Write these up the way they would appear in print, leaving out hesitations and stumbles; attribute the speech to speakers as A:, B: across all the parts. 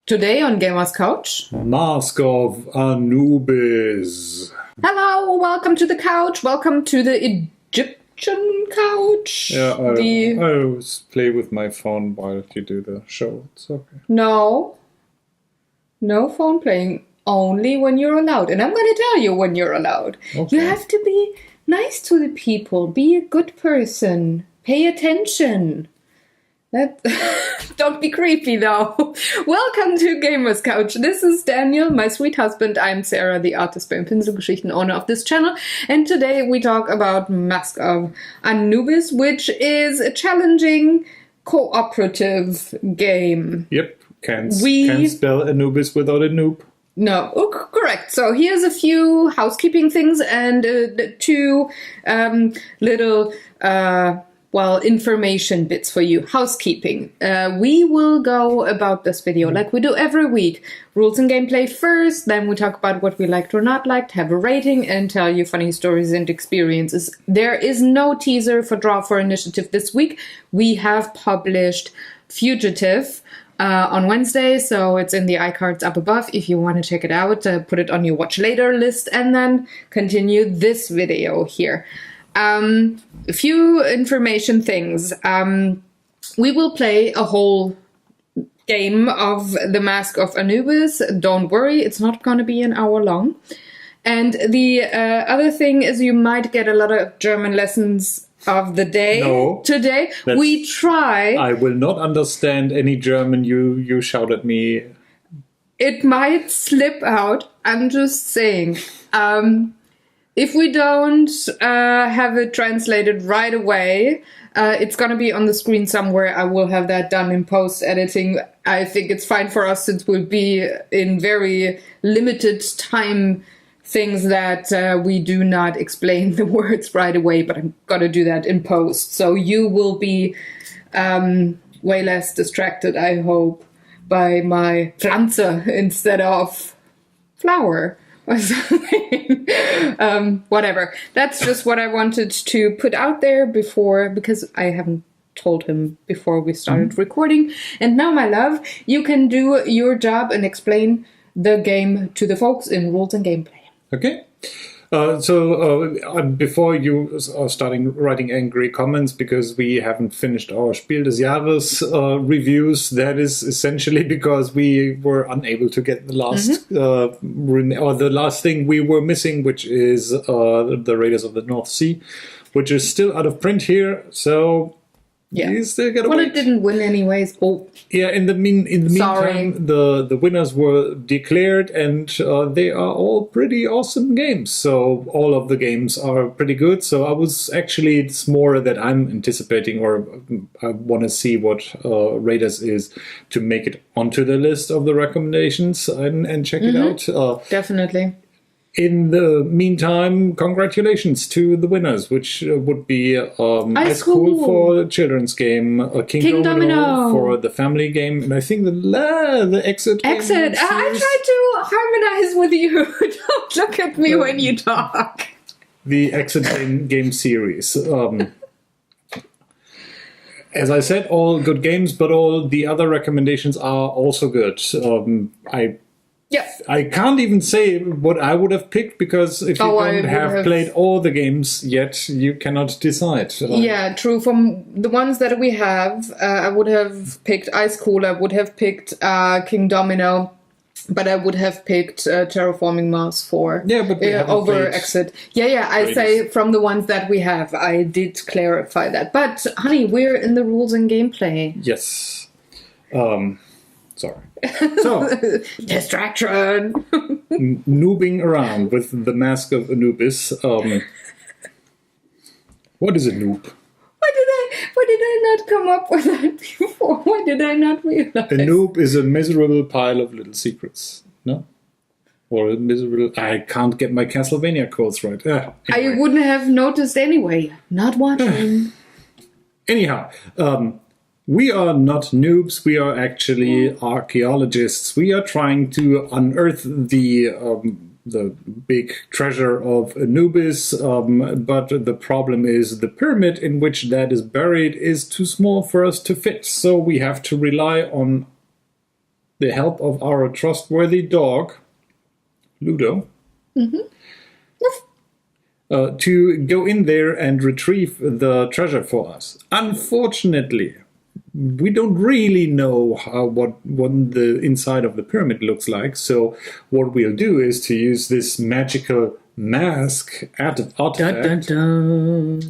A: Today on Gamers Couch.
B: Mask of Anubis.
A: Hello, welcome to the couch. Welcome to the Egyptian couch.
B: Yeah, I always play with my phone while you do the show. It's okay.
A: No phone playing. Only when you're allowed. And I'm going to tell you when you're allowed.
B: Okay.
A: You have to be nice to the people. Be a good person. Pay attention. Don't be creepy, though. Welcome to Gamers Couch. This is Daniel, my sweet husband. I'm Sarah, the artist by Pinselgeschichten, owner of this channel. And today we talk about Mask of Anubis, which is a challenging cooperative game.
B: Yep, can't spell Anubis without a noob.
A: No, correct. So here's a few housekeeping things and two little information bits for you. Housekeeping. We will go about this video like we do every week. Rules and gameplay first, then we talk about what we liked or not liked, have a rating, and tell you funny stories and experiences. There is no teaser for Draw for Initiative this week. We have published Fugitive on Wednesday, so it's in the iCards up above if you want to check it out. Put it on your watch later list and then continue this video here. A few information things. We will play a whole game of the Mask of Anubis. Don't worry, it's not going to be an hour long. And the other thing is you might get a lot of German lessons of the day today. We try.
B: I will not understand any German you shout at me.
A: It might slip out. I'm just saying. If we don't have it translated right away, it's going to be on the screen somewhere. I will have that done in post-editing. I think it's fine for us since we'll be in very limited time things that we do not explain the words right away, but I'm going to do that in post. So you will be way less distracted, I hope, by my Pflanze instead of flower. Or something. Whatever. That's just what I wanted to put out there before, because I haven't told him before we started recording. And now, my love, you can do your job and explain the game to the folks in rules and gameplay.
B: Okay. So before you are starting writing angry comments because we haven't finished our Spiel des Jahres reviews, that is essentially because we were unable to get the last the last thing we were missing, which is the Raiders of the North Sea, which is still out of print here. So you still gotta wait.
A: It didn't win anyways. Oh,
B: yeah. In the meantime, the winners were declared, and they are all pretty awesome games. So all of the games are pretty good. So it's more that I'm anticipating, or I want to see what Raiders is to make it onto the list of the recommendations and check it out.
A: Definitely.
B: In the meantime, congratulations to the winners, which would be Ice Cool for the children's game, King Domino for the family game, and I think the Exit.
A: I tried to harmonize with you. Don't look at me when you talk.
B: The Exit game series. As I said, all good games, but all the other recommendations are also good. I can't even say what I would have picked, because if you don't have played all the games yet, you cannot decide.
A: Yeah, true. From the ones that we have, I would have picked Ice Cool, I would have picked King Domino, but I would have picked Terraforming Mars 4 over Exit. I say from the ones that we have, I did clarify that. But, honey, we're in the rules and gameplay.
B: Yes. Sorry. So,
A: distraction.
B: Noobing around with the Mask of Anubis. What is a noob?
A: Why did I not come up with that before? Why did I not realize?
B: A noob is a miserable pile of little secrets. No? Or a miserable... I can't get my Castlevania quotes right. Anyway.
A: I wouldn't have noticed anyway. Not watching.
B: Anyhow, we are not noobs, we are actually archaeologists. We are trying to unearth the big treasure of Anubis, but the problem is the pyramid in which that is buried is too small for us to fit. So we have to rely on the help of our trustworthy dog, Ludo, to go in there and retrieve the treasure for us. Unfortunately, we don't really know what the inside of the pyramid looks like. So what we'll do is to use this magical mask artifact,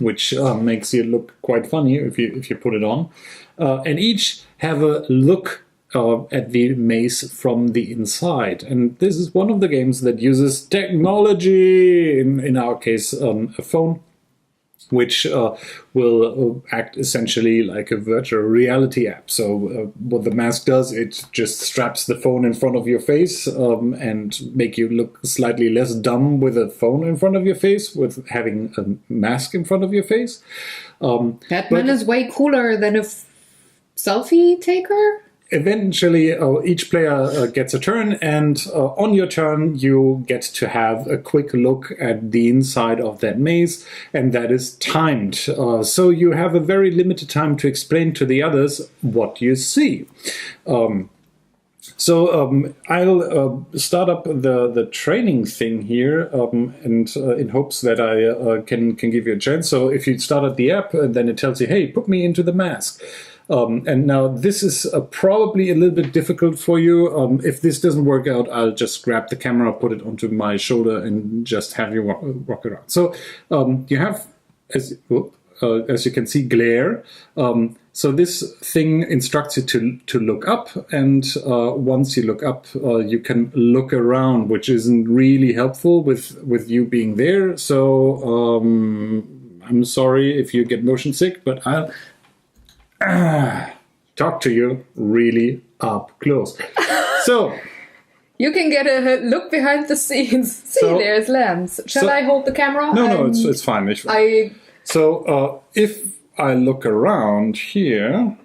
B: which makes you look quite funny if you put it on, and each have a look at the maze from the inside. And this is one of the games that uses technology, in our case a phone, which will act essentially like a virtual reality app. So what the mask does, it just straps the phone in front of your face and make you look slightly less dumb with a phone in front of your face, with having a mask in front of your face.
A: Batman is way cooler than a selfie taker.
B: Eventually, each player gets a turn, and on your turn, you get to have a quick look at the inside of that maze, and that is timed. So you have a very limited time to explain to the others what you see. I'll start up the training thing here, and in hopes that I can give you a chance. So if you start at the app, then it tells you, hey, put me into the mask. And now this is probably a little bit difficult for you. If this doesn't work out, I'll just grab the camera, put it onto my shoulder, and just have you walk around. So you have, as you can see, glare. So this thing instructs you to look up, and once you look up, you can look around, which isn't really helpful with you being there. So I'm sorry if you get motion sick, but I'll talk to you really up close. So
A: you can get a look behind the scenes. See, there's lamps. Shall I hold the camera?
B: No, it's fine. So if I look around here,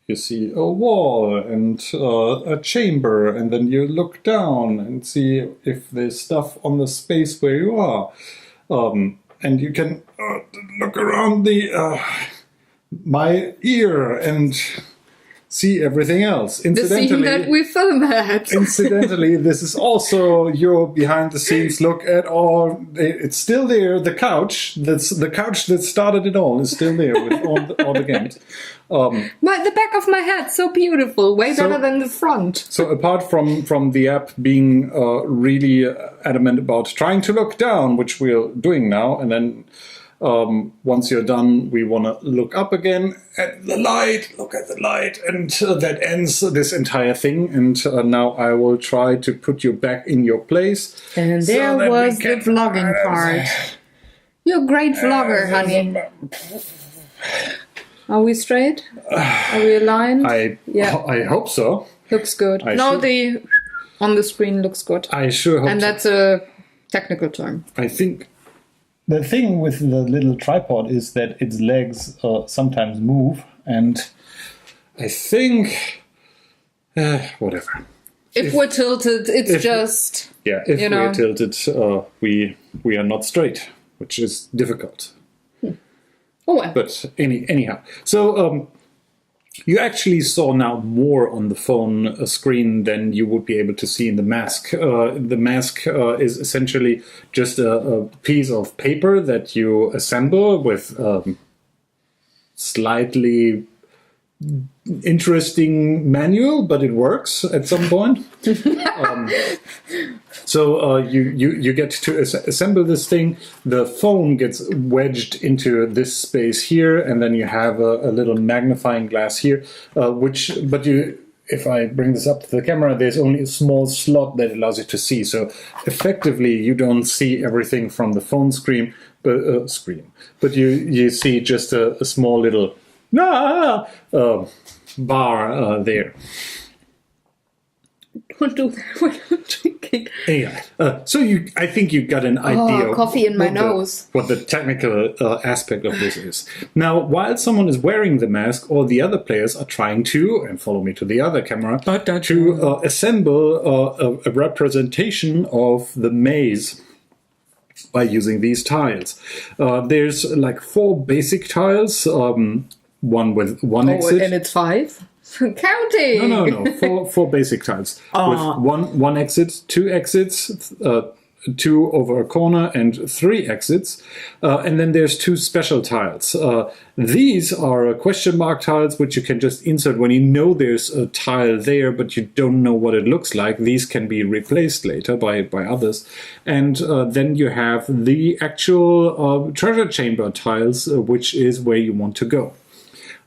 B: you see a wall and a chamber, and then you look down and see if there's stuff on the space where you are. And you can look around my ear and see everything else.
A: The scene that we film at.
B: Incidentally, this is also your behind-the-scenes look at all. It's still there. The couch that started it all is still there with all the games.
A: The back of my head, so beautiful, way better than the front.
B: So apart from the app being really adamant about trying to look down, which we're doing now, and then once you're done, we want to look up again at the light, look at the light, and that ends this entire thing. And now I will try to put you back in your place.
A: And there was the vlogging part. You're a great vlogger, honey. Are we straight? Are we aligned?
B: I hope so.
A: Looks good. The on the screen looks good.
B: I sure hope so.
A: And that's a technical term.
B: I think the thing with the little tripod is that its legs sometimes move, and I think whatever.
A: If we're tilted, it's just
B: if we're tilted, we are not straight, which is difficult.
A: Oh well.
B: But anyhow, so you actually saw now more on the phone screen than you would be able to see in the mask. The mask is essentially just a piece of paper that you assemble with slightly interesting manual, but it works at some point. So you get to assemble this thing. The phone gets wedged into this space here, and then you have a little magnifying glass here, if I bring this up to the camera, there's only a small slot that allows you to see. So effectively, you don't see everything from the phone screen, but you see just a small little bar there.
A: Don't do that when I'm drinking.
B: Yeah. So I think you got an idea.
A: Coffee in my nose.
B: What the technical aspect of this is. Now, while someone is wearing the mask, all the other players are trying to, and follow me to the other camera, to assemble a representation of the maze by using these tiles. There's like 4 basic tiles. One with one exit.
A: And it's 5? Counting.
B: No. Four basic tiles with one exit, two exits, two over a corner, and three exits. And then there's two special tiles. These are question mark tiles, which you can just insert when you know there's a tile there, but you don't know what it looks like. These can be replaced later by others. And then you have the actual treasure chamber tiles, which is where you want to go.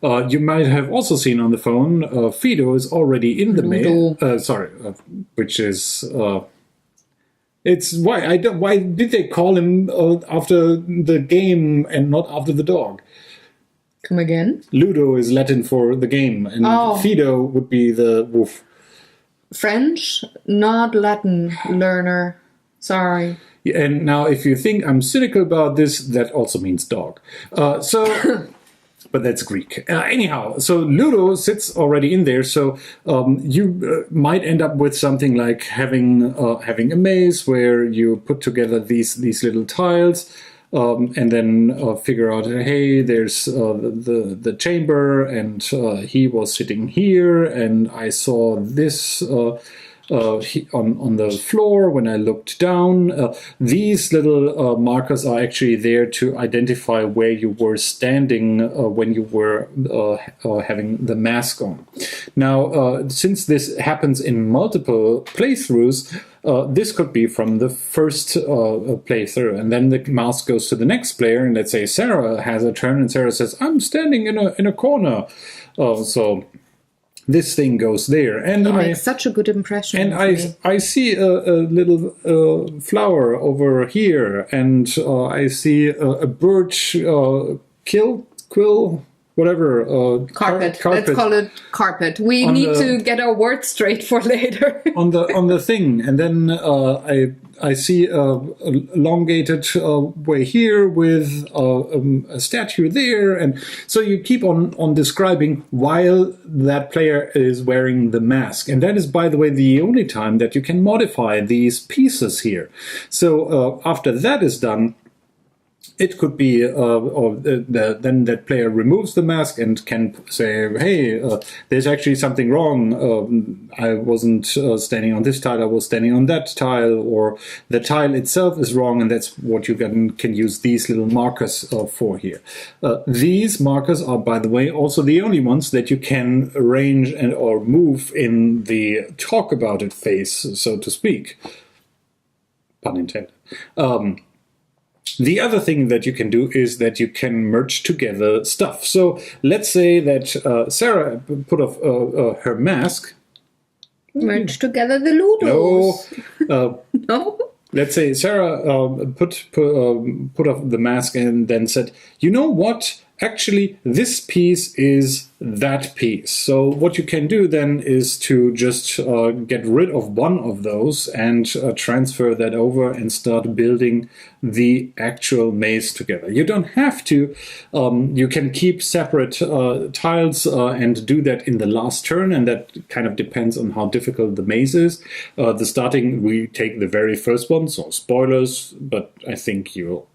B: You might have also seen on the phone, Fido is already in the mail. Which is... It's why did they call him after the game and not after the dog?
A: Come again?
B: Ludo is Latin for the game, and Fido would be the wolf.
A: French, not Latin learner. Sorry.
B: And now, if you think I'm cynical about this, that also means dog. But that's Greek. Anyhow, so Ludo sits already in there, so you might end up with something like having a maze where you put together these little tiles, and then figure out, hey, there's the chamber, and he was sitting here, and I saw this. On the floor when I looked down. These little markers are actually there to identify where you were standing when you were having the mask on. Now, since this happens in multiple playthroughs, this could be from the first playthrough, and then the mask goes to the next player, and let's say Sarah has a turn, and Sarah says, I'm standing in a corner. So this thing goes there, and
A: you make such a good impression.
B: And I see a little flower over here, and I see a birch quill, whatever.
A: Carpet. Let's call it carpet. We need to get our words straight for later.
B: on the thing, and then I see a elongated way here with a statue there, and so you keep on describing while that player is wearing the mask. And that is, by the way, the only time that you can modify these pieces here. So after that is done, it could be then that player removes the mask and can say, hey, there's actually something wrong. I wasn't standing on this tile, I was standing on that tile, or the tile itself is wrong, and that's what you can use these little markers for here. These markers are, by the way, also the only ones that you can arrange or move in the talk about it phase, so to speak. Pun intended. The other thing that you can do is that you can merge together stuff. So let's say that Sarah put off her mask.
A: Merge together the Ludos.
B: No.
A: No?
B: Let's say Sarah put off the mask and then said, you know what? Actually, this piece is that piece. So what you can do then is to just get rid of one of those and transfer that over and start building the actual maze together. You don't have to. You can keep separate tiles and do that in the last turn, and that kind of depends on how difficult the maze is. The starting, we take the very first one, so spoilers, but I think you'll...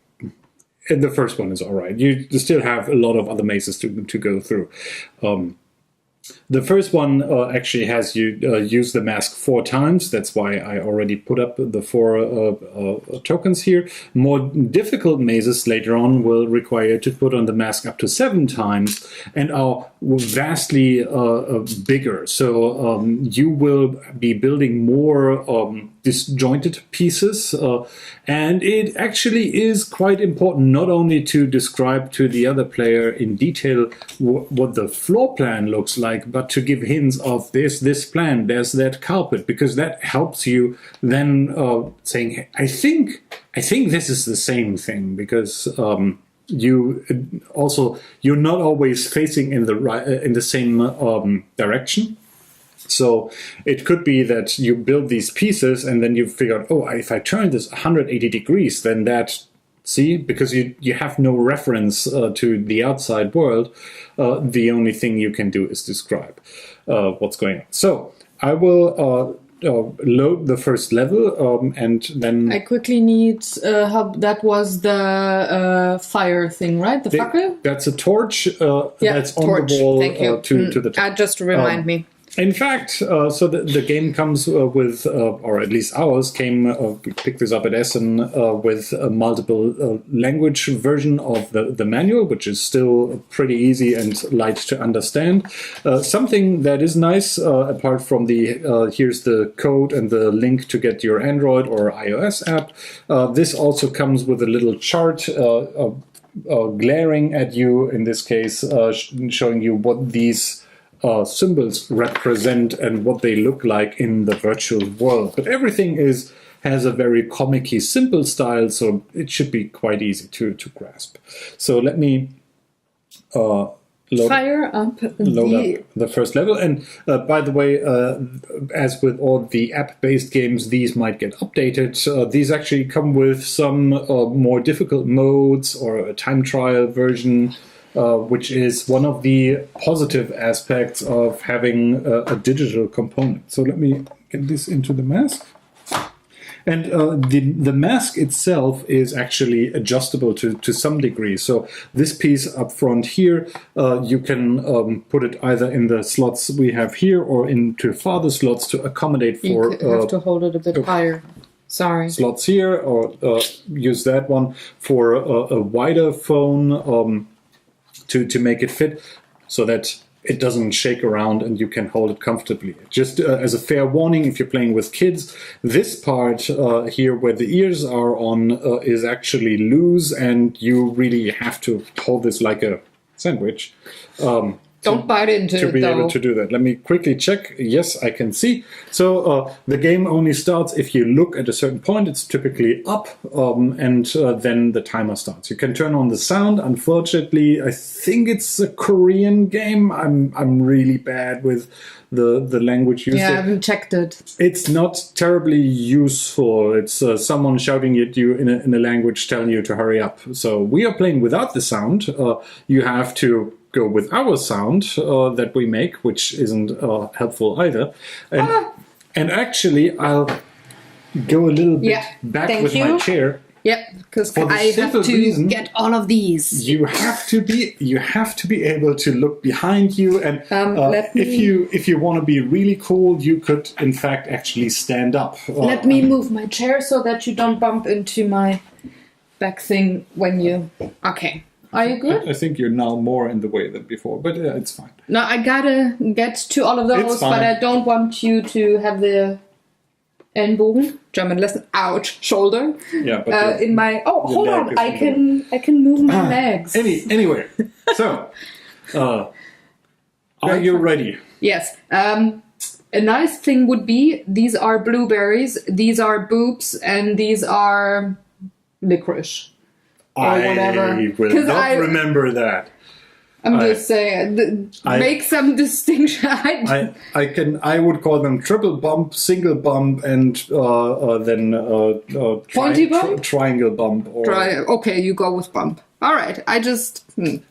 B: And the first one is all right. You still have a lot of other mazes to go through. The first one actually has you use the mask 4 times. That's why I already put up the 4 tokens here. More difficult mazes later on will require to put on the mask up to 7 times and are vastly bigger. So you will be building more disjointed pieces, and it actually is quite important not only to describe to the other player in detail what the floor plan looks like, but to give hints of this plan, there's that carpet, because that helps you then saying, I think this is the same thing, because you're not always facing in the same direction. So it could be that you build these pieces and then you figure out, oh, if I turn this 180 degrees, then that, see, because you have no reference to the outside world, the only thing you can do is describe what's going on. So I will load the first level, and then
A: I quickly need help. That was the fire thing, right? The fackel?
B: that's a torch. That's on
A: torch.
B: the wall
A: Thank you.
B: to the top.
A: Just to remind me.
B: In fact, so the game comes with, or at least ours came, we picked this up at Essen, with a multiple language version of the manual, which is still pretty easy and light to understand. Something that is nice, apart from the, here's the code and the link to get your Android or iOS app, this also comes with a little chart glaring at you, in this case, showing you what these symbols represent and what they look like in the virtual world. But everything has a very comic-y, simple style, so it should be quite easy to grasp. So let me load up the first level. And by the way, as with all the app-based games, these might get updated. These actually come with some more difficult modes or a time trial version, which is one of the positive aspects of having a digital component. So let me get this into the mask. And the mask itself is actually adjustable to some degree. So this piece up front here, you can put it either in the slots we have here or into farther slots to accommodate for...
A: You have to hold it a bit higher. Sorry.
B: Slots here, or use that one for a wider phone, to make it fit so that it doesn't shake around and you can hold it comfortably. Just as a fair warning, if you're playing with kids, this part here where the ears are on is actually loose, and you really have to hold this like a sandwich.
A: Don't bite into it,
B: to be able to do that. Let me quickly check. Yes, I can see. So the game only starts if you look at a certain point. It's typically up, and then the timer starts. You can turn on the sound. Unfortunately, I think it's a Korean game. I'm really bad with the language used.
A: Yeah, I haven't checked it.
B: It's not terribly useful. It's someone shouting at you in a language telling you to hurry up. So we are playing without the sound. You have to go with our sound that we make, which isn't helpful either. And actually, I'll go a little bit back with my chair.
A: Yep, because I have to get all of these.
B: You have to be able to look behind you, and if you want to be really cool, you could in fact actually stand up.
A: Let me move my chair so that you don't bump into my back thing when you. Okay. Are you good?
B: I think you're now more in the way than before, but it's fine.
A: No, I gotta get to all of those, but I don't want you to have the Ellenbogen, German lesson, ouch, shoulder.
B: Yeah, but
A: in my hold on, I can move my legs.
B: Anyway, so are you ready?
A: Yes. A nice thing would be these are blueberries, these are boobs, and these are licorice.
B: I will not remember that.
A: I'm just saying, make some distinction.
B: I would call them triple bump, single bump, and then
A: pointy bump,
B: triangle bump.
A: Okay, you go with bump. All right,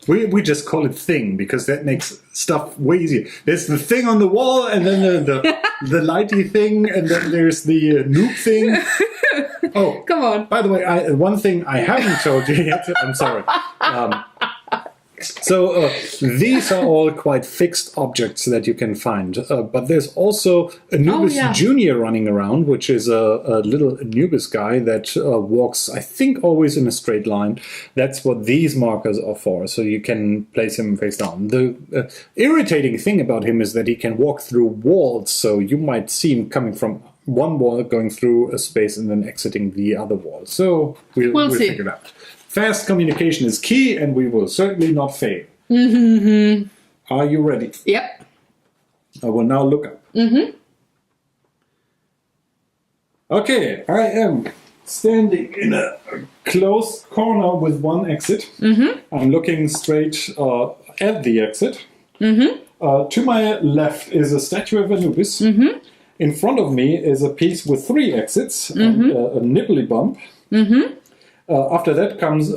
B: we just call it thing because that makes stuff way easier. There's the thing on the wall, and then the lighty thing, and then there's the noob thing. Oh,
A: come on!
B: By the way, one thing I haven't told you yet. I'm sorry. So these are all quite fixed objects that you can find, but there's also Anubis Junior running around, which is a little Anubis guy that walks, I think, always in a straight line. That's what these markers are for, so you can place him face down. The irritating thing about him is that he can walk through walls, so you might see him coming from one wall, going through a space, and then exiting the other wall. So we'll figure it out. Fast communication is key, and we will certainly not fail. Mm-hmm. Are you ready?
A: Yep.
B: I will now look up.
A: Mm-hmm.
B: Okay, I am standing in a closed corner with one exit.
A: Mm-hmm.
B: I'm looking straight at the exit.
A: Mm-hmm.
B: To my left is a statue of Anubis.
A: Mm-hmm.
B: In front of me is a piece with 3 exits, and a nibbly bump.
A: Mm-hmm.
B: After that comes,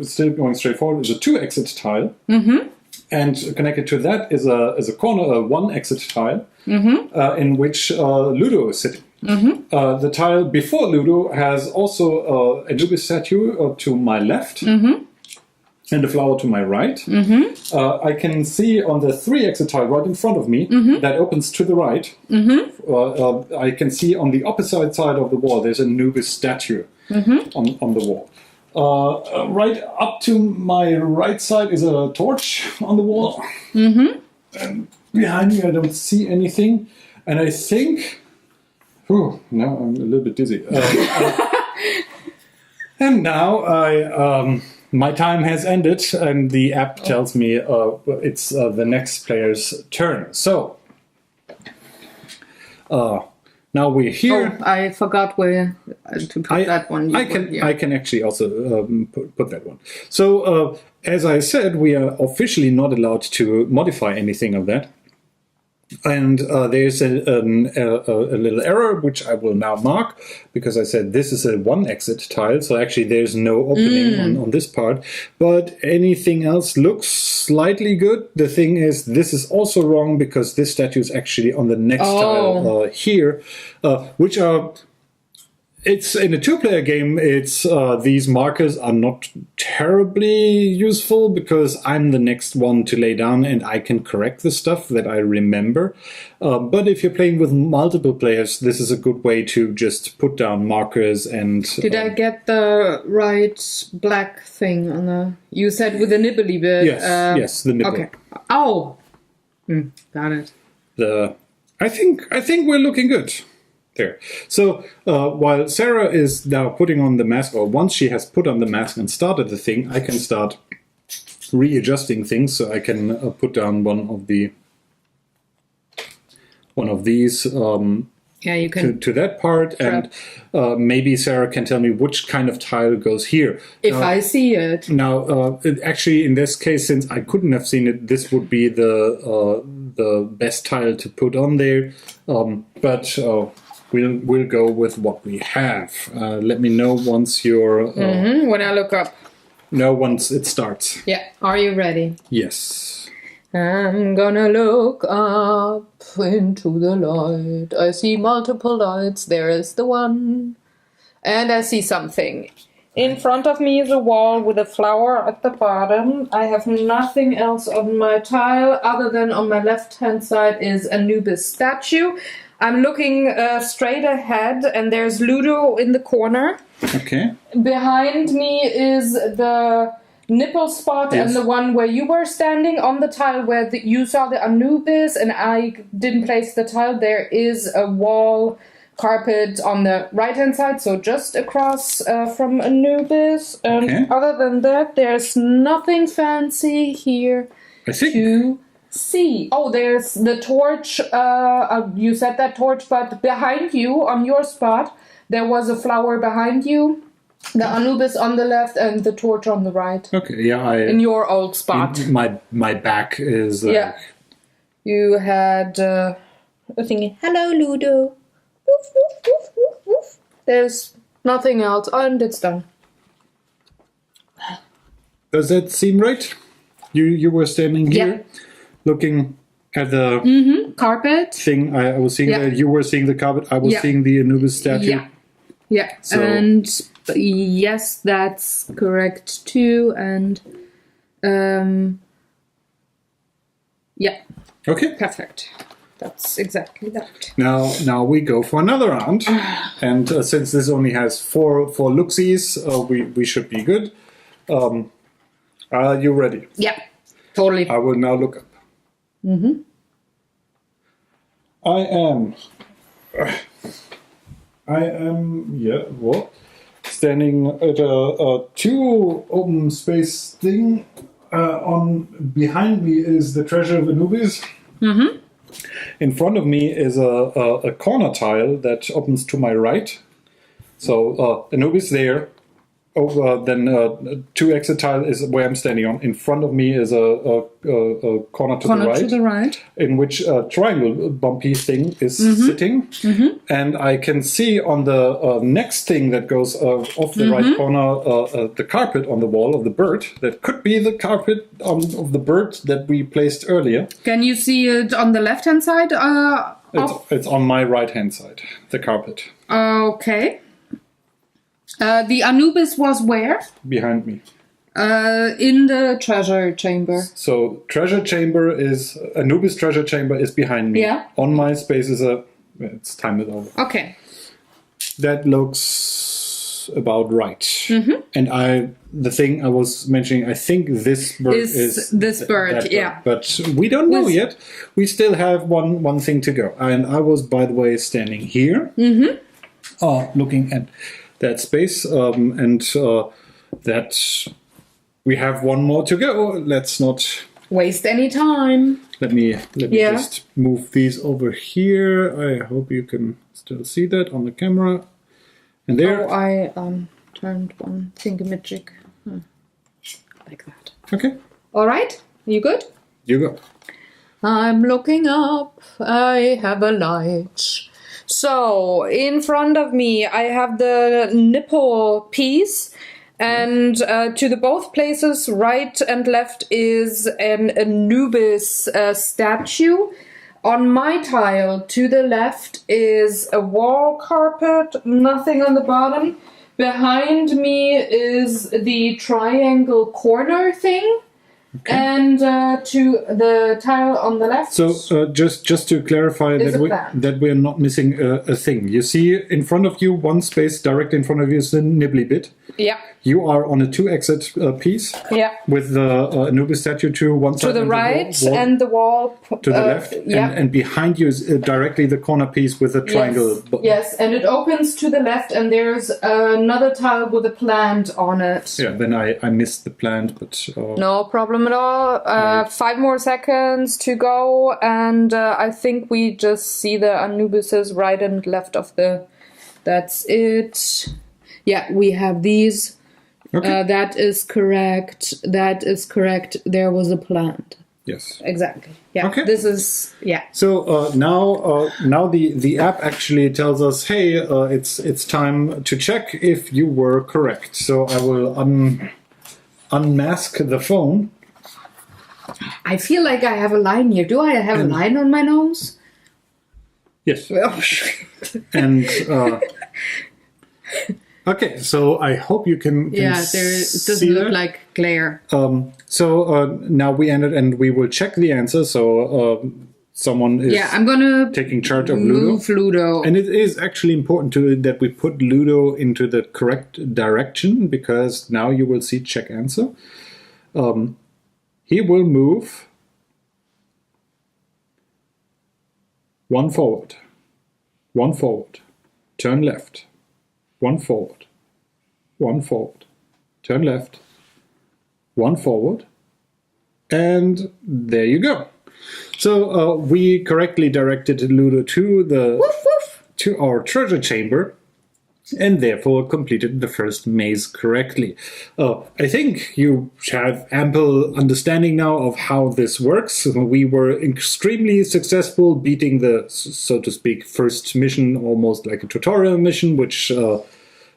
B: still going straight forward, is a 2-exit tile.
A: Mm-hmm.
B: And connected to that is a corner, a one exit tile, in which Ludo is sitting. The tile before Ludo has also Anubis statue to my left. And a flower to my right. I can see on the 3 exit tile right in front of me that opens to the right. I can see on the opposite side of the wall there's a Anubis statue on the wall. Right up to my right side is a torch on the wall. And behind me I don't see anything. And I think... now I'm a little bit dizzy. And now my time has ended, and the app tells me it's the next player's turn. So, now we're here.
A: Oh, I forgot where to put that one.
B: I can actually also put that one. So, as I said, we are officially not allowed to modify anything of that. And there's a little error, which I will now mark, because I said this is a one exit tile, so actually there's no opening on this part. But anything else looks slightly good. The thing is, this is also wrong, because this statue is actually on the next tile here, which are... It's in a 2-player game. It's these markers are not terribly useful, because I'm the next one to lay down and I can correct the stuff that I remember. But if you're playing with multiple players, this is a good way to just put down markers and...
A: Did I get the right black thing on the... You said with the nibbly bit.
B: Yes, the nibble.
A: Okay. Oh! Got it.
B: I think we're looking good. There. So while Sarah is now putting on the mask, or once she has put on the mask and started the thing, I can start readjusting things. So I can put down one of these
A: you can
B: to that part, and maybe Sarah can tell me which kind of tile goes here.
A: If I see it.
B: Now, actually, in this case, since I couldn't have seen it, this would be the best tile to put on there. But we'll go with what we have. Let me know once you're...
A: when I look up.
B: No, once it starts.
A: Yeah. Are you ready?
B: Yes.
A: I'm gonna look up into the light. I see multiple lights. There is the one. And I see something. In front of me is a wall with a flower at the bottom. I have nothing else on my tile other than on my left-hand side is Anubis statue. I'm looking straight ahead, and there's Ludo in the corner.
B: Okay.
A: Behind me is the nipple spot and the one where you were standing on the tile where you saw the Anubis, and I didn't place the tile. There is a wall carpet on the right-hand side, so just across from Anubis. And other than that, there's nothing fancy here to see. Oh, there's the torch. You said that torch, but behind you, on your spot, there was a flower behind you. The Anubis on the left and the torch on the right. Okay, yeah. In your old spot.
B: My back is...
A: yeah. You had a thingy. Hello, Ludo. Woof, woof, woof, woof, woof. There's nothing else. And it's done.
B: Does that seem right? You were standing here, looking at the
A: carpet
B: thing. I was seeing that you were seeing the carpet. I was seeing the Anubis statue.
A: Yeah. So. And yes, that's correct too. And
B: okay,
A: perfect. That's exactly that.
B: Now we go for another round, and since this only has four looksies, we should be good. Are you ready?
A: Yeah, totally.
B: I will now look up. I am standing at a 2 open space thing. Behind me is the treasure of Anubis. In front of me is a corner tile that opens to my right. So Anubis there, over, then two exit tile is where I'm standing on. In front of me is a corner to the right, in which a triangle bumpy thing is sitting. And I can see on the next thing that goes off the right corner, the carpet on the wall of the bird. That could be the carpet of the bird that we placed earlier.
A: Can you see it on the left-hand side?
B: It's on my right-hand side, the carpet.
A: Okay. The Anubis was where?
B: Behind me.
A: In the treasure chamber.
B: So Anubis treasure chamber is behind me.
A: Yeah.
B: On my space is it's time is over.
A: Okay.
B: That looks about right. And the thing I was mentioning, I think this bird is
A: this bird,
B: that
A: yeah.
B: But we don't know yet. We still have one thing to go. And I was, by the way, standing here, looking at that space, and that we have one more to go. Let's not
A: waste any time.
B: Let me just move these over here. I hope you can still see that on the camera. And there.
A: Oh, I turned one thingamajig like that.
B: Okay.
A: All right. You good?
B: You go.
A: I'm looking up. I have a light. So, in front of me, I have the nipple piece, and to the both places, right and left, is an Anubis statue. On my tile, to the left, is a wall carpet, nothing on the bottom. Behind me is the triangle corner thing. Okay. And to the tile on the left.
B: So just to clarify that we're not missing a thing. You see in front of you, one space directly in front of you is the nibbly bit.
A: Yeah.
B: You are on a two exit piece.
A: Yeah.
B: With the Anubis statue to one side.
A: To the right and the wall.
B: To the left.
A: Yeah.
B: And behind you is directly the corner piece with the triangle.
A: Yes, and it opens to the left, and there's another tile with a plant on it.
B: Yeah, then I missed the plant, but...
A: no problem at all. 5 more seconds to go, and I think we just see the Anubises right and left of the... That's it. Yeah, we have these. Okay. That is correct. That is correct. There was a plant.
B: Yes.
A: Exactly. Yeah.
B: Okay.
A: This is
B: So now the app actually tells us, hey, it's time to check if you were correct. So I will unmask the phone.
A: I feel like I have a line here. Do I have a line on my nose?
B: Yes. And okay, so I hope you can
A: it doesn't look like glare.
B: So now we ended, and we will check the answer. So someone is
A: I'm gonna
B: taking charge of
A: move Ludo.
B: And it is actually important that we put Ludo into the correct direction, because now you will see check answer. He will move 1 forward, 1 forward, turn left, 1 forward, 1 forward, turn left, 1 forward, and there you go. So we correctly directed Ludo to our treasure chamber, and therefore completed the first maze correctly. I think you have ample understanding now of how this works. We were extremely successful, beating the, so to speak, first mission, almost like a tutorial mission, which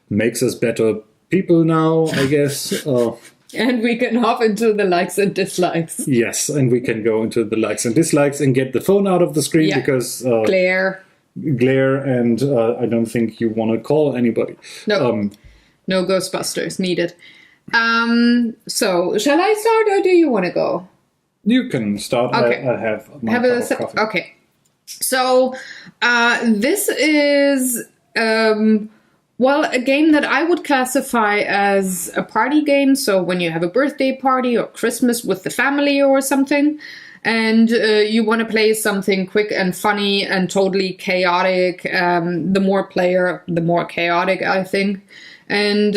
B: makes us better people now, I guess.
A: And we can hop into the likes and dislikes.
B: Yes, and we can go into the likes and dislikes and get the phone out of the screen, because... glare, and I don't think you want to call anybody.
A: No, no Ghostbusters needed. So, shall I start, or do you want to go?
B: You can start.
A: Okay.
B: I have my cup of coffee.
A: Okay. So, this is, well, a game that I would classify as a party game. So, when you have a birthday party or Christmas with the family or something, and you want to play something quick and funny and totally chaotic. The more player, the more chaotic, I think. And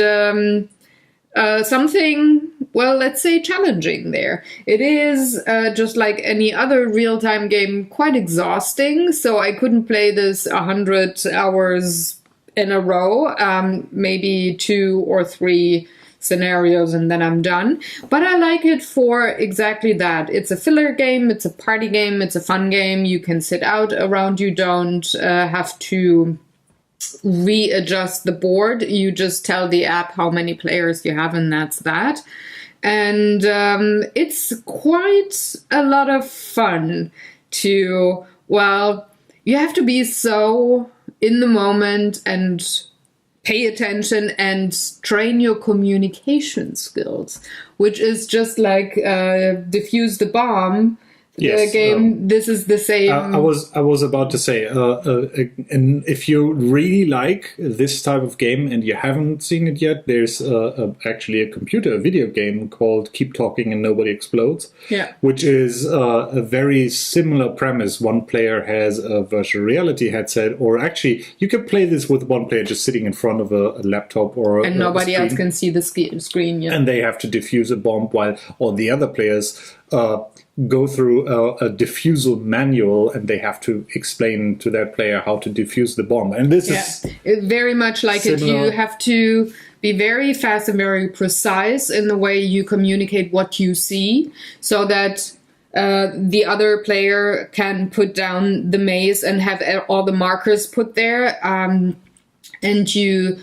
A: something, well, let's say challenging there. It is, just like any other real-time game, quite exhausting. So I couldn't play this 100 hours in a row, maybe 2 or 3 scenarios, and then I'm done. But I like it for exactly that. It's a filler game, it's a party game, it's a fun game. You can sit out around, you don't have to readjust the board. You just tell the app how many players you have, and that's that. And it's quite a lot of fun to, well, you have to be so in the moment and pay attention and train your communication skills, which is just like defuse the bomb.
B: Yes,
A: game. This is the same.
B: I was about to say, and if you really like this type of game and you haven't seen it yet, there's actually a video game called Keep Talking and Nobody Explodes.
A: Yeah.
B: Which is a very similar premise. One player has a virtual reality headset, or actually you can play this with one player just sitting in front of a laptop or
A: and nobody else can see the screen. Yeah.
B: And they have to defuse a bomb while all the other players go through a diffusal manual, and they have to explain to their player how to defuse the bomb. And this is
A: very much like
B: similar.
A: it. You have to be very fast and very precise in the way you communicate what you see, so that the other player can put down the maze and have all the markers put there. And you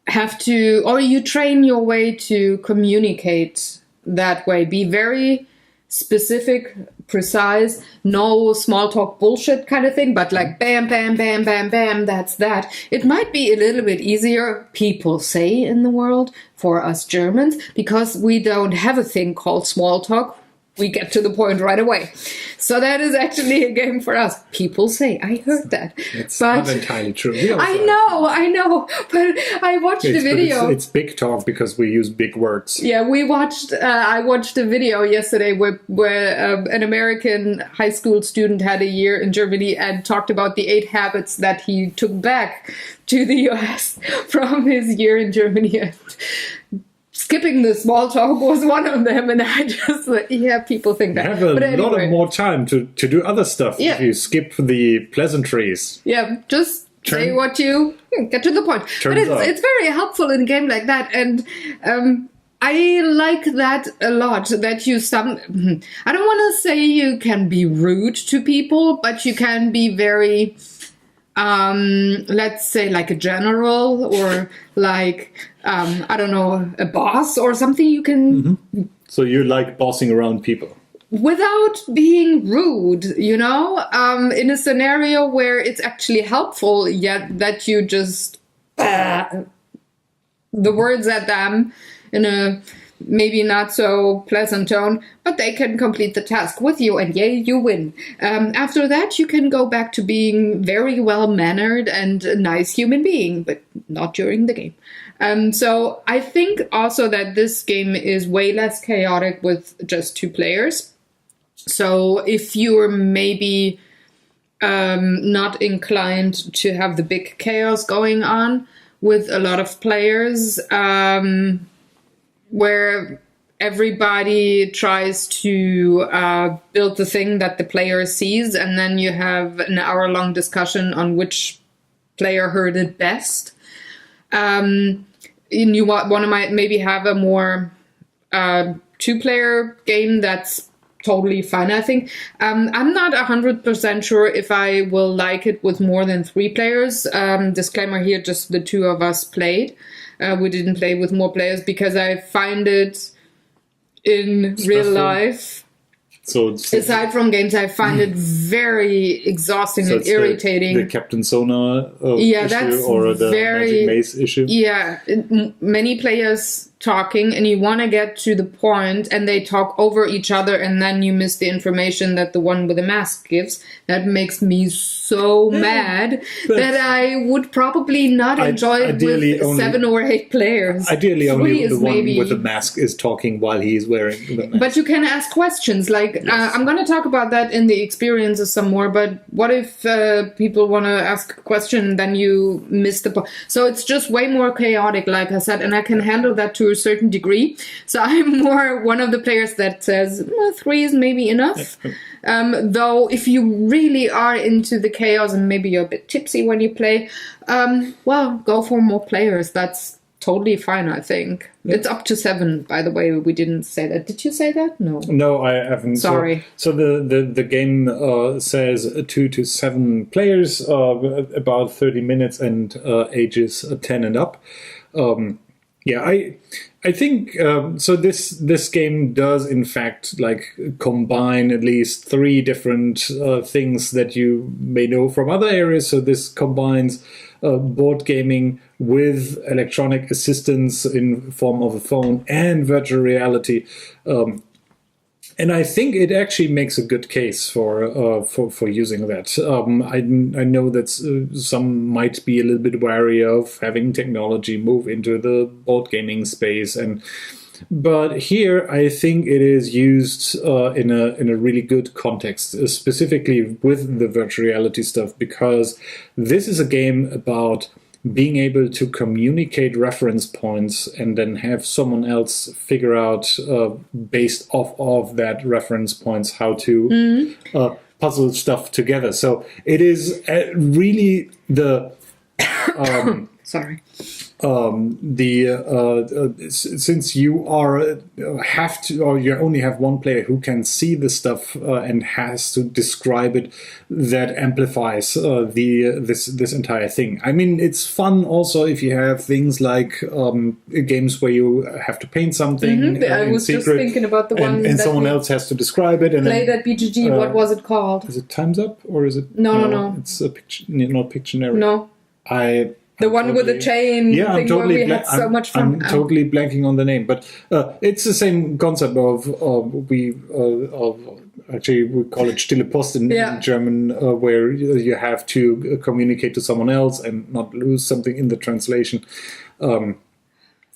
A: have to, or you train your way to communicate that way. Be very specific, precise, no small talk bullshit kind of thing, but like bam, bam, bam, bam, bam, that's that. It might be a little bit easier, people say in the world, for us Germans, because we don't have a thing called small talk. We get to the point right away. So that is actually a game for us. People say, I heard that.
B: It's
A: but
B: not entirely true.
A: I know, but I watched the video.
B: It's big talk because we use big words.
A: Yeah, I watched a video yesterday where an American high school student had a year in Germany and talked about the 8 habits that he took back to the US from his year in Germany. And skipping the small talk was one of them, and I just people think that.
B: You have a lot of more time to do other stuff if you skip the pleasantries.
A: Yeah, just say what you get to the point. But it's very helpful in a game like that, and I like that a lot. That I don't want to say you can be rude to people, but you can be very, let's say, like a general, or like I don't know, a boss or something. You can.
B: Mm-hmm. So you like bossing around people
A: without being rude, in a scenario where it's actually helpful, yet that you just the words at them in a maybe not so pleasant tone, but they can complete the task with you, and yay, you win. After that, you can go back to being very well-mannered and a nice human being, but not during the game. So I think also that this game is way less chaotic with just 2 players. So if you're maybe not inclined to have the big chaos going on with a lot of players, where everybody tries to build the thing that the player sees, and then you have an hour-long discussion on which player heard it best. And you want to maybe have a more 2-player game that's totally fine, I think. I'm not 100% sure if I will like it with more than 3 players. Disclaimer here, just the 2 of us played. We didn't play with more players because I find it in real life. So aside from games, I find it very exhausting and irritating.
B: The Captain Sonar issue, or the Magic Maze issue?
A: Yeah, many players talking, and you want to get to the point, and they talk over each other, and then you miss the information that the one with the mask gives. That makes me so mad that I would probably not enjoy it with 7 or 8 players.
B: Ideally, only the one with the mask is talking while he's wearing the mask.
A: But you can ask questions. Like, I'm going to talk about that in the experiences some more, but what if people want to ask a question, then you miss the point? So it's just way more chaotic, like I said, and I can handle that to to a certain degree. So I'm more one of the players that says 3 is maybe enough. Though if you really are into the chaos and maybe you're a bit tipsy when you play, well, go for more players. That's totally fine, I think. Yeah. It's up to 7, by the way. We didn't say that. Did you say that? No,
B: I haven't.
A: Sorry.
B: So the game says 2 to 7 players, about 30 minutes, and ages 10 and up. I think so. This game does in fact like combine at least 3 different things that you may know from other areas. So this combines board gaming with electronic assistance in form of a phone and virtual reality. And I think it actually makes a good case for using that. I know that some might be a little bit wary of having technology move into the board gaming space, but here I think it is used in a really good context, specifically with the virtual reality stuff, because this is a game about being able to communicate reference points and then have someone else figure out, based off of that reference points, how to puzzle stuff together. So it is really the...
A: Sorry.
B: Since you you only have one player who can see the stuff and has to describe it, that amplifies this entire thing. I mean, it's fun also if you have things like games where you have to paint something.
A: I was just thinking about the one
B: and someone else has to describe it. And
A: play that BGG. What was it called?
B: Is it Time's Up or is it?
A: No.
B: It's a not Pictionary.
A: No. The one with the chain thing where we had so much fun.
B: I'm totally blanking on the name, but it's the same concept of actually we call it Stille Post in German, where you have to communicate to someone else and not lose something in the translation.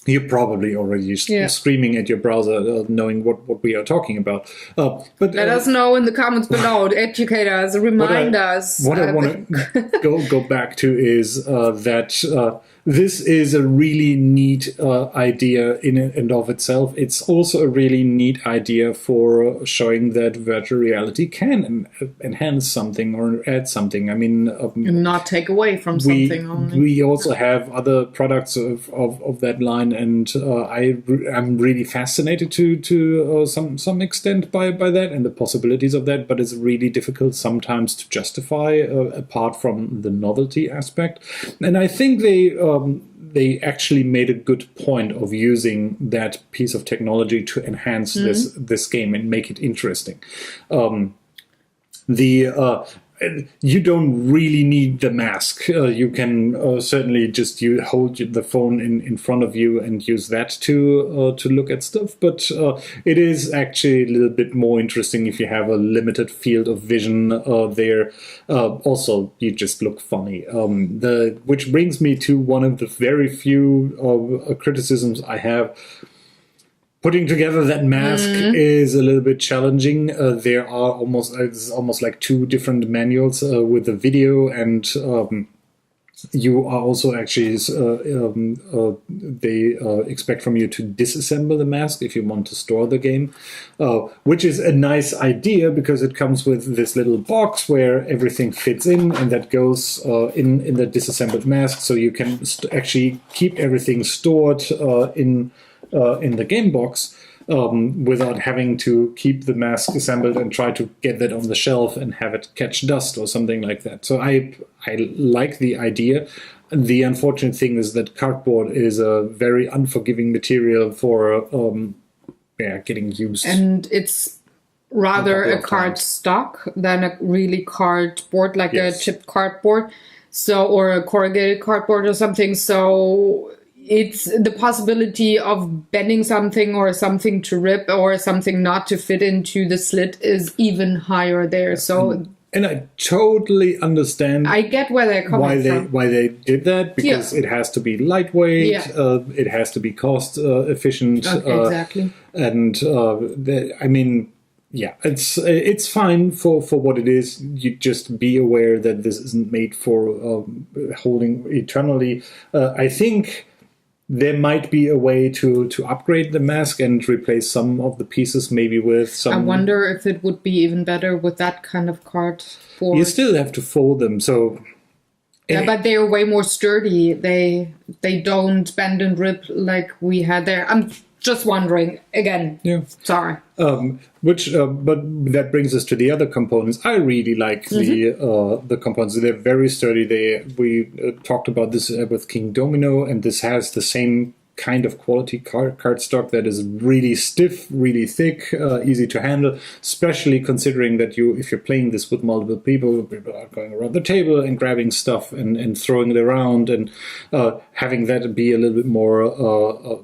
B: You're probably already screaming at your browser, knowing what we are talking about. But
A: let us know in the comments below. Educate us, remind us.
B: What I want to go back to is that this is a really neat idea in and of itself. It's also a really neat idea for showing that virtual reality can enhance something or add something. I mean,
A: and not take away from something only.
B: We also have other products of that line, and I'm really fascinated to some extent by that and the possibilities of that. But it's really difficult sometimes to justify apart from the novelty aspect. And I think they actually made a good point of using that piece of technology to enhance this game and make it interesting. You don't really need the mask. You can certainly just hold the phone in front of you and use that to look at stuff. But it is actually a little bit more interesting if you have a limited field of vision there. Also, you just look funny. Which brings me to one of the very few criticisms I have. Putting together that mask is a little bit challenging. There are it's almost like 2 different manuals with the video, and you are also actually they expect from you to disassemble the mask if you want to store the game, which is a nice idea because it comes with this little box where everything fits in, and that goes in the disassembled mask, so you can actually keep everything stored in the game box without having to keep the mask assembled and try to get that on the shelf and have it catch dust or something like that. So I like the idea. The unfortunate thing is that cardboard is a very unforgiving material for getting used.
A: And it's rather a card stock than a really cardboard, like a chipped cardboard, or a corrugated cardboard or something. So it's the possibility of bending something or something to rip or something not to fit into the slit is even higher there. So,
B: and I totally understand.
A: I get where they're coming from.
B: Why they did that, because it has to be lightweight. It has to be cost efficient.
A: Exactly.
B: And I mean, it's fine for what it is. You just be aware that this isn't made for holding eternally. I think there might be a way to upgrade the mask and replace some of the pieces, maybe with some.
A: I wonder if it would be even better with that kind of cardboard.
B: You still have to fold them, so.
A: Yeah, but they're way more sturdy. They don't bend and rip like we had there. I'm just wondering again.
B: Yeah.
A: Sorry.
B: But that brings us to the other components. I really like the components. They're very sturdy. We talked about this with King Domino, and this has the same kind of quality cardstock that is really stiff, really thick, easy to handle, especially considering that if you're playing this with multiple people are going around the table and grabbing stuff and throwing it around, and having that be a little bit more,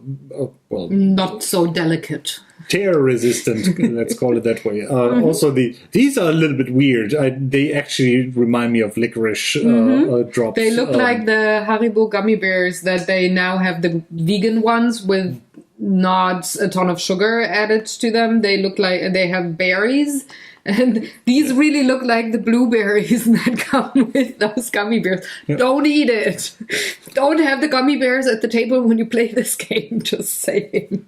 A: not so delicate.
B: Tear resistant, let's call it that way. Also, these are a little bit weird. They actually remind me of licorice drops.
A: They look like the Haribo gummy bears that they now have, the vegan ones with not a ton of sugar added to them. They look like they have berries. And these really look like the blueberries that come with those gummy bears. Yeah. Don't eat it. Don't have the gummy bears at the table when you play this game. Just saying.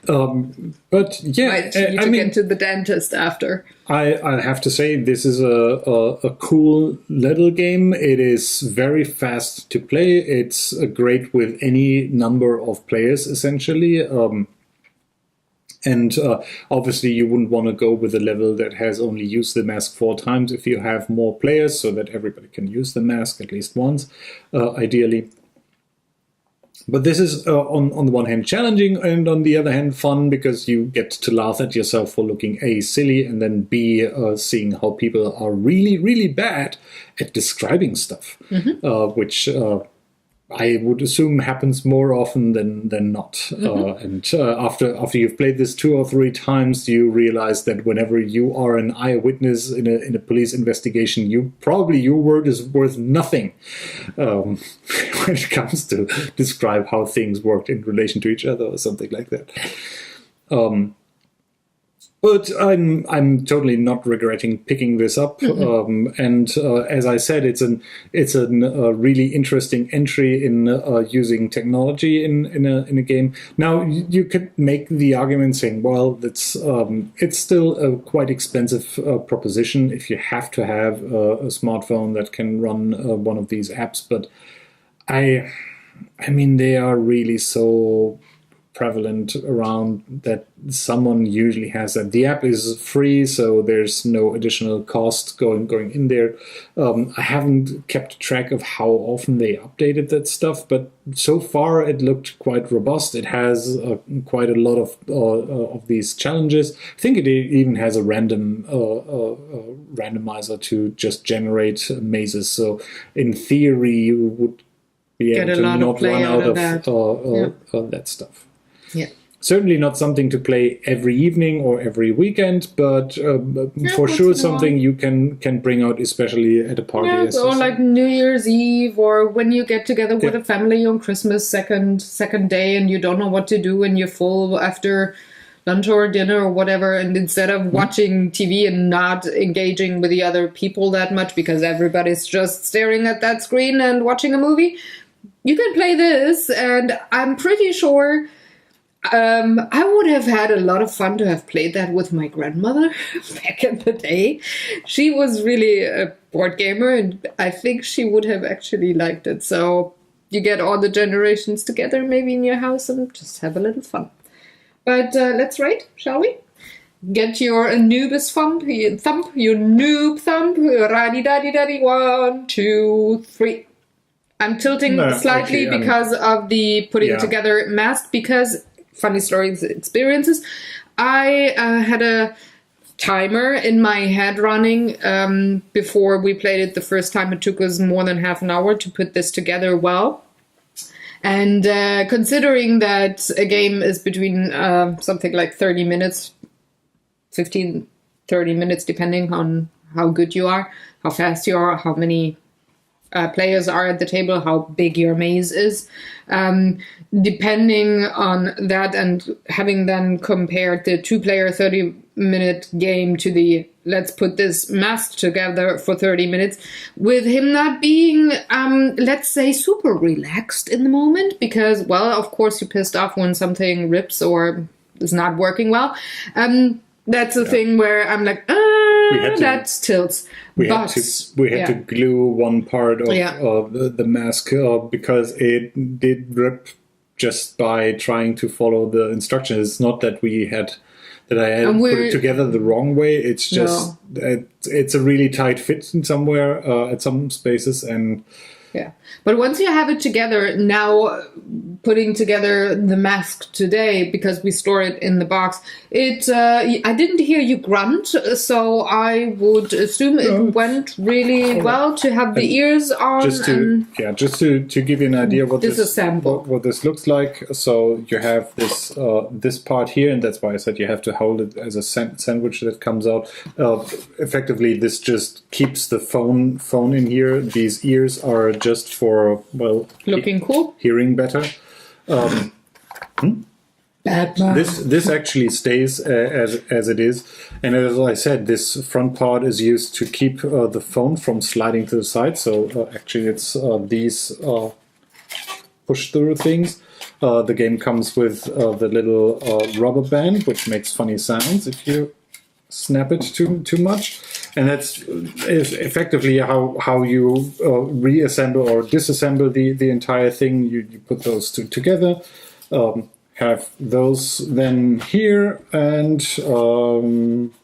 B: But yeah,
A: might need to get to the dentist after.
B: I have to say this is a cool little game. It is very fast to play. It's great with any number of players essentially. And obviously you wouldn't want to go with a level that has only used the mask 4 times if you have more players, so that everybody can use the mask at least once, ideally. But this is, on the one hand, challenging, and on the other hand, fun, because you get to laugh at yourself for looking A, silly, and then B, seeing how people are really, really bad at describing stuff, which I would assume happens more often than not. And after you've played this 2 or 3 times, you realize that whenever you are an eyewitness in a police investigation, your word is worth nothing when it comes to describe how things worked in relation to each other or something like that. But I'm totally not regretting picking this up, and as I said, it's a really interesting entry in using technology in a game. Now you could make the argument saying, well, it's still a quite expensive proposition if you have to have a smartphone that can run one of these apps. But I mean, they are really so prevalent around that someone usually has that. The app is free, so there's no additional cost going in there. I haven't kept track of how often they updated that stuff, but so far it looked quite robust. It has quite a lot of these challenges. I think it even has a random randomizer to just generate mazes. So in theory, you would be able to not run out of that stuff.
A: Yeah.
B: Certainly not something to play every evening or every weekend, but for sure something you can bring out, especially at a party.
A: Yeah, or like New Year's Eve, or when you get together with a family on Christmas second day and you don't know what to do and you're full after lunch or dinner or whatever, and instead of watching TV and not engaging with the other people that much because everybody's just staring at that screen and watching a movie, you can play this, and I'm pretty sure I would have had a lot of fun to have played that with my grandmother back in the day. She was really a board gamer, and I think she would have actually liked it. So you get all the generations together maybe in your house and just have a little fun. But let's rate, shall we? Get your Anubis thump, your noob thump. Raddy-daddy-daddy. 1, 2, 3. I'm tilting slightly actually, because of the putting together mask, because funny stories, experiences. I had a timer in my head running before we played it the first time. It took us more than half an hour to put this together well. And considering that a game is between something like 30 minutes, 15, 30 minutes, depending on how good you are, how fast you are, how many players are at the table, how big your maze is. Depending on that, and having then compared the 2-player 30-minute game to the let's put this mask together for 30 minutes, with him not being, let's say, super relaxed in the moment, because, well, of course you're pissed off when something rips or is not working well. That's a thing where I'm like, that tilts.
B: We had to glue one part of the mask because it did rip just by trying to follow the instructions. It's not that I had put it together the wrong way. It's just it's a really tight fit in somewhere at some spaces, and
A: but once you have it together, now putting together the mask today, because we store it in the box, I didn't hear you grunt, so I would assume it went really well to have the ears on.
B: Just to give you an idea what this looks like. So you have this part here, and that's why I said you have to hold it as a sandwich that comes out. Effectively, this just keeps the phone in here. These ears are just for, well,
A: looking cool,
B: hearing better. This actually stays as it is, and as I said, this front part is used to keep the phone from sliding to the side. So actually, it's these push-through things. The game comes with the little rubber band, which makes funny sounds if you snap it too much. And that's effectively how you reassemble or disassemble the entire thing. You put those two together, have those then here, and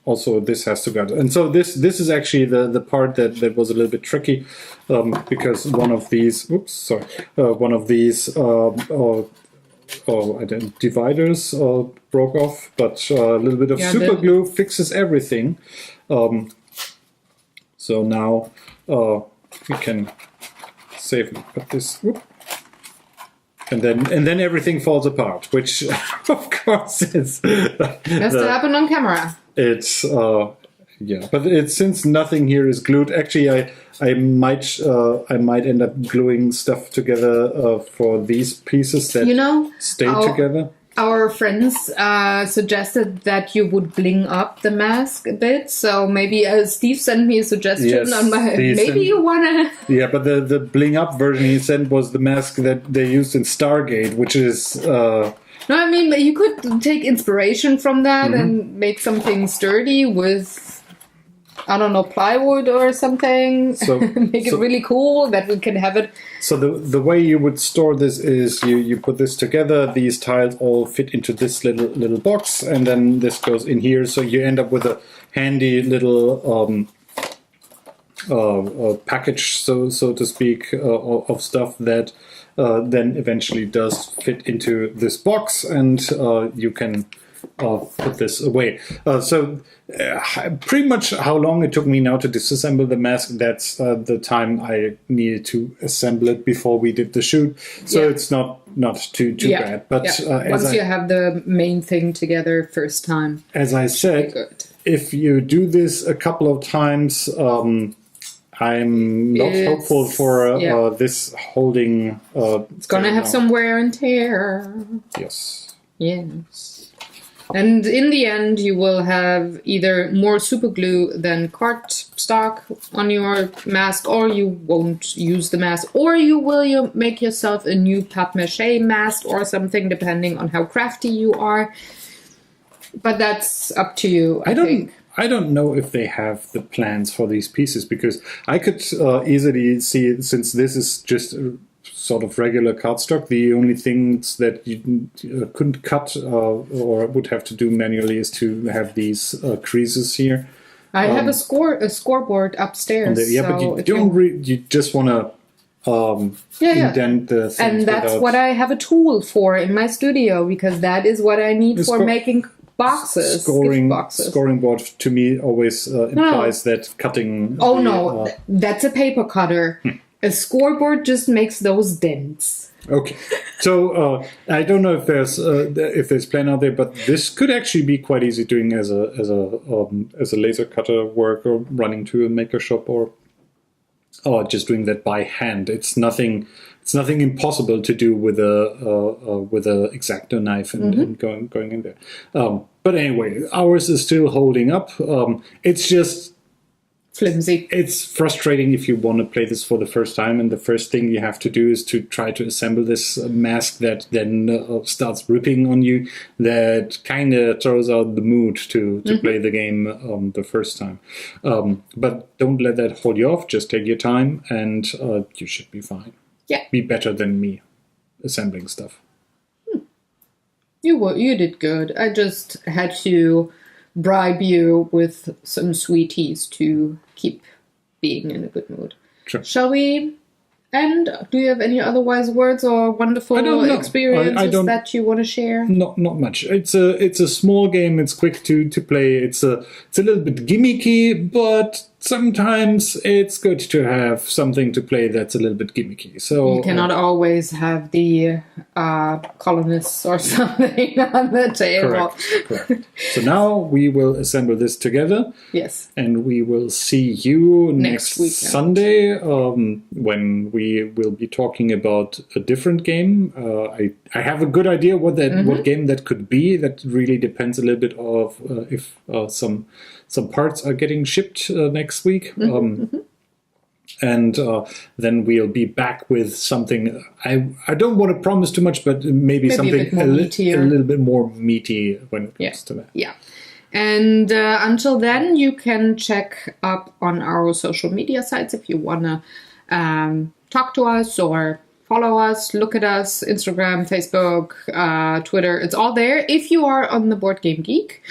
B: also this has to go. And so this is actually the part that was a little bit tricky, because one of these dividers broke off, but a little bit of super glue fixes everything. So now we can safely put this, and then everything falls apart, which of course is
A: has to happen on camera.
B: It's but since nothing here is glued. Actually, I might end up gluing stuff together for these pieces that stay together.
A: Our friends suggested that you would bling up the mask a bit, so maybe Steve sent me a suggestion on my. Maybe you wanna.
B: Yeah, but the bling up version he sent was the mask that they used in Stargate, which is.
A: No, I mean you could take inspiration from that and make something sturdy with, I don't know, plywood or something. So, make it really cool that we can have it.
B: So the way you would store this is you put this together. These tiles all fit into this little box, and then this goes in here. So you end up with a handy little package, so to speak, of stuff that then eventually does fit into this box, and you can put this away. So pretty much how long it took me now to disassemble the mask, that's the time I needed to assemble it before we did the shoot. So it's not too bad. But
A: once you have the main thing together first time.
B: As I said, if you do this a couple of times, I'm not hopeful for this holding.
A: It's going to have some wear and tear.
B: Yes.
A: Yes. And in the end, you will have either more super glue than cardstock on your mask, or you won't use the mask, or you will make yourself a new papier-mâché mask or something, depending on how crafty you are. But that's up to you, I think.
B: I don't know if they have the plans for these pieces, because I could easily see, since this is just sort of regular cardstock, the only things that you couldn't cut or would have to do manually is to have these creases here.
A: I have a scoreboard upstairs.
B: But you just want to indent the things.
A: And that's what I have a tool for in my studio, because that is what I need for making boxes.
B: Scoring board to me always implies that cutting.
A: Oh no, that's a paper cutter. A scoreboard just makes those dents.
B: Okay, so I don't know if there's plan out there, but this could actually be quite easy doing as a laser cutter work, or running to a maker shop, or just doing that by hand. It's nothing impossible to do with a X-Acto knife and going in there. But anyway, ours is still holding up. It's just
A: flimsy.
B: It's frustrating if you want to play this for the first time, and the first thing you have to do is to try to assemble this mask that then starts ripping on you. That kind of throws out the mood to play the game the first time. But don't let that hold you off. Just take your time, and you should be fine.
A: Yeah.
B: Be better than me assembling stuff.
A: You did good. I just had to bribe you with some sweeties to keep being in a good mood.
B: Sure.
A: Shall we end? Do you have any other wise words or wonderful experiences that you want to share?
B: Not much. It's a small game. It's quick to play. It's a little bit gimmicky, but sometimes it's good to have something to play that's a little bit gimmicky. So
A: you cannot always have the colonists or something on the table.
B: Correct. So now we will assemble this together.
A: Yes.
B: And we will see you next
A: weekend.
B: Sunday when we will be talking about a different game. I have a good idea what game that could be. That really depends a little bit of if some parts are getting shipped next week. And then we'll be back with something. I don't want to promise too much, but maybe something a little bit more meaty when it comes to that.
A: Yeah. And until then, you can check up on our social media sites if you want to talk to us or follow us, look at us, Instagram, Facebook, Twitter. It's all there. If you are on the Board Game Geek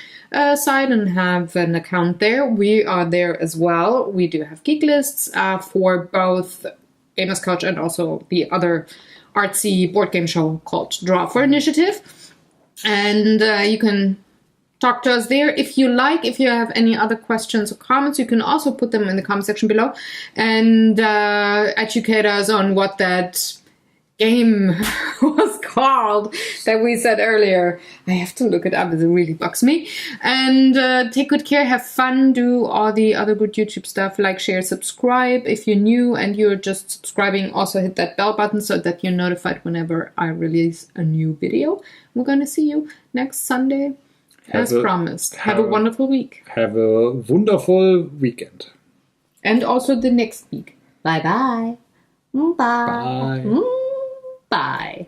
A: side and have an account there, we are there as well. We do have geek lists for both Gamers Couch and also the other artsy board game show called Draw for Initiative. And you can talk to us there. If you have any other questions or comments, you can also put them in the comment section below and educate us on what that game was called that we said earlier. I have to look it up. It really bugs me. And take good care, have fun, do all the other good YouTube stuff, like, share, subscribe. If you're new and you're just subscribing, also hit that bell button so that you're notified whenever I release a new video. We're going to see you next Sunday as promised. Have a wonderful week.
B: Have a wonderful weekend.
A: And also the next week. Bye-bye. Bye.
B: Bye.
A: Bye.